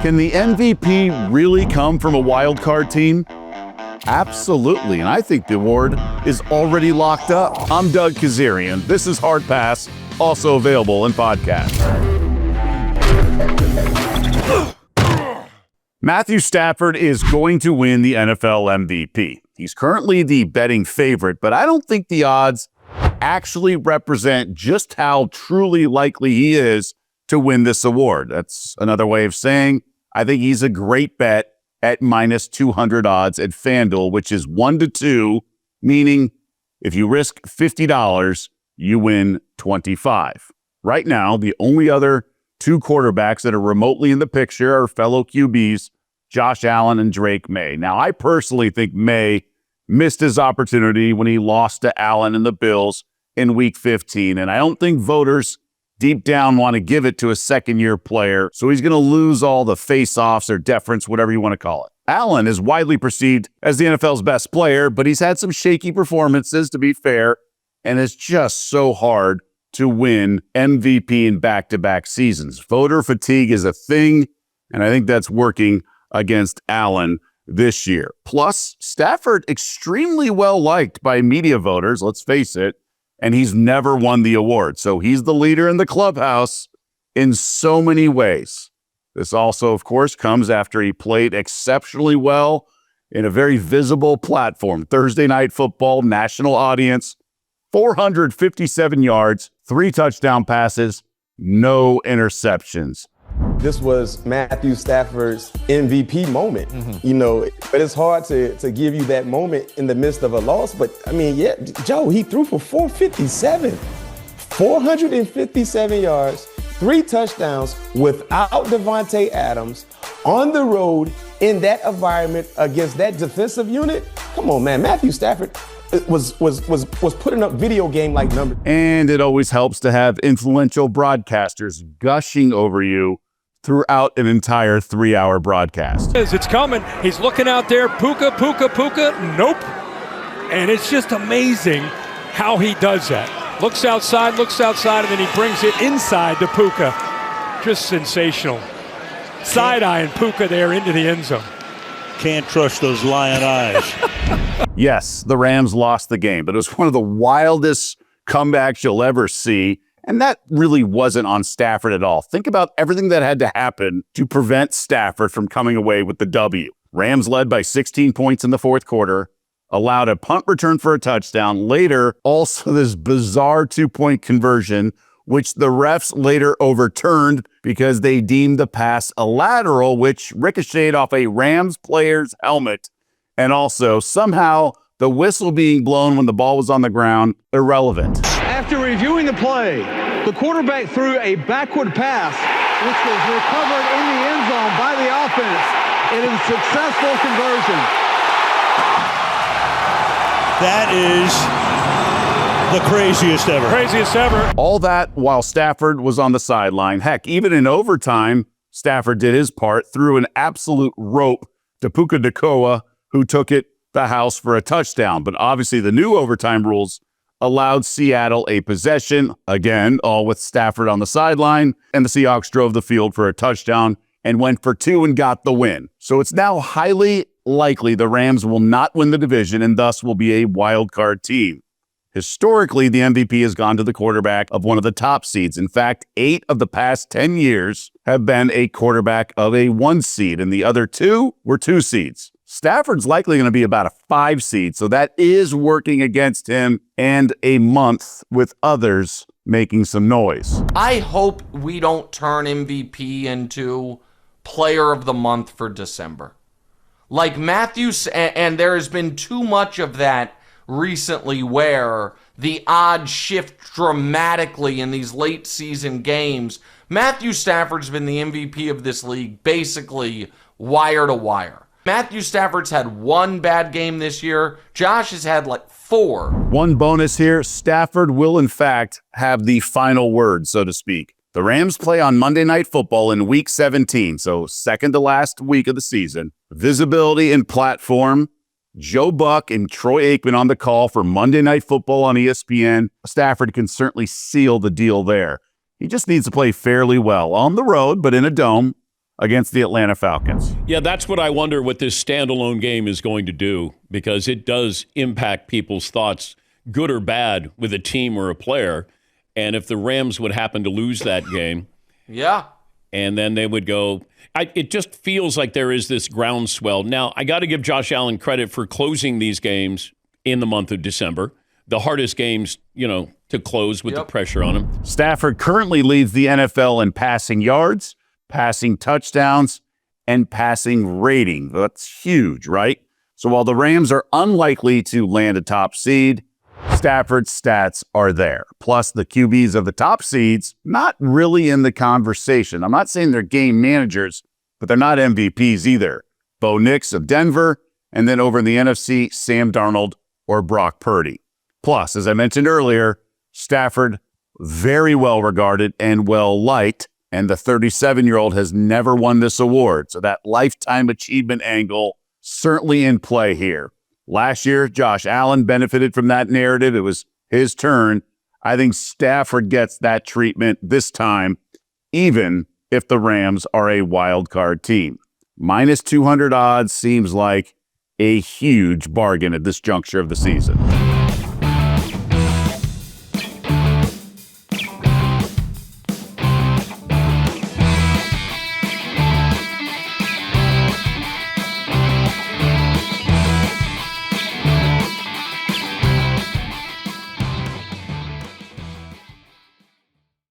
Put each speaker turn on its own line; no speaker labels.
Can the MVP really come from a wild card team? Absolutely, and I think the award is already locked up. I'm Doug Kezirian. This is Hard Pass, also available in podcast. Matthew Stafford is going to win the NFL MVP. He's currently the betting favorite, but I don't think the odds actually represent just how truly likely he is to win this award. That's another way of saying I think he's a great bet at minus 200 odds at FanDuel, which is 1-2, meaning if you risk $50, you win $25. Right now, the only other two quarterbacks that are remotely in the picture are fellow QBs, Josh Allen and Drake Maye. Now, I personally think Maye missed his opportunity when he lost to Allen and the Bills in Week 15, and I don't think voters deep down want to give it to a second-year player, so he's going to lose all the face-offs or deference, whatever you want to call it. Allen is widely perceived as the NFL's best player, but he's had some shaky performances, to be fair, and it's just so hard to win MVP in back-to-back seasons. Voter fatigue is a thing, and I think that's working against Allen this year. Plus, Stafford extremely well-liked by media voters, let's face it, and he's never won the award. So he's the leader in the clubhouse in so many ways. This also, of course, comes after he played exceptionally well in a very visible platform. Thursday Night Football, national audience, 457 yards, 3 touchdown passes, no interceptions.
This was Matthew Stafford's MVP moment, but it's hard to give you that moment in the midst of a loss. But I mean, yeah, Joe, he threw for 457 yards, 3 touchdowns without Devontae Adams on the road in that environment against that defensive unit. Come on, man. Matthew Stafford was putting up video game-like numbers.
And it always helps to have influential broadcasters gushing over you throughout an entire 3-hour broadcast.
It's coming. He's looking out there. Puka. Nope. And it's just amazing how he does that. Looks outside, and then he brings it inside to Puka. Just sensational. Side-eyeing Puka there into the end zone.
Can't trust those lion eyes.
Yes, the Rams lost the game, but it was one of the wildest comebacks you'll ever see. And that really wasn't on Stafford at all. Think about everything that had to happen to prevent Stafford from coming away with the W. Rams led by 16 points in the fourth quarter, allowed a punt return for a touchdown. Later, also this bizarre 2-point conversion, which the refs later overturned because they deemed the pass a lateral, which ricocheted off a Rams player's helmet. And also, somehow, the whistle being blown when the ball was on the ground, irrelevant.
After reviewing the play, the quarterback threw a backward pass, which was recovered in the end zone by the offense. It is a successful conversion.
That is the craziest ever.
Craziest ever.
All that while Stafford was on the sideline. Heck, even in overtime, Stafford did his part, threw an absolute rope to Puka Nacua, who took it the house for a touchdown. But obviously the new overtime rules allowed Seattle a possession, again, all with Stafford on the sideline, and the Seahawks drove the field for a touchdown and went for 2 and got the win. So it's now highly likely the Rams will not win the division and thus will be a wild card team. Historically, the MVP has gone to the quarterback of one of the top seeds. In fact, 8 of the past 10 years have been a quarterback of a 1 seed, and the other 2 were 2 seeds. Stafford's likely going to be about a 5 seed, so that is working against him, and a month with others making some noise.
I hope we don't turn MVP into player of the month for December. Like Matthews, and there has been too much of that recently where the odds shift dramatically in these late season games. Matthew Stafford's been the MVP of this league basically wire to wire. Matthew Stafford's had 1 bad game this year. Josh has had like 4.
One bonus here, Stafford will in fact have the final word, so to speak. The Rams play on Monday Night Football in Week 17, so second to last week of the season. Visibility and platform, Joe Buck and Troy Aikman on the call for Monday Night Football on ESPN. Stafford can certainly seal the deal there. He just needs to play fairly well on the road, but in a dome, against the Atlanta Falcons.
Yeah, that's what I wonder what this standalone game is going to do, because it does impact people's thoughts, good or bad, with a team or a player. And if the Rams would happen to lose that game,
Yeah.
and then they would go, it just feels like there is this groundswell. Now, I got to give Josh Allen credit for closing these games in the month of December, the hardest games, to close with the pressure on him.
Stafford currently leads the NFL in passing yards, passing touchdowns, and passing rating. That's huge, right? So while the Rams are unlikely to land a top seed, Stafford's stats are there. Plus, the QBs of the top seeds, not really in the conversation. I'm not saying they're game managers, but they're not MVPs either. Bo Nix of Denver, and then over in the NFC, Sam Darnold or Brock Purdy. Plus, as I mentioned earlier, Stafford, very well regarded and well liked, and the 37-year-old has never won this award. So that lifetime achievement angle certainly in play here. Last year, Josh Allen benefited from that narrative. It was his turn. I think Stafford gets that treatment this time, even if the Rams are a wild card team. Minus 200 odds seems like a huge bargain at this juncture of the season.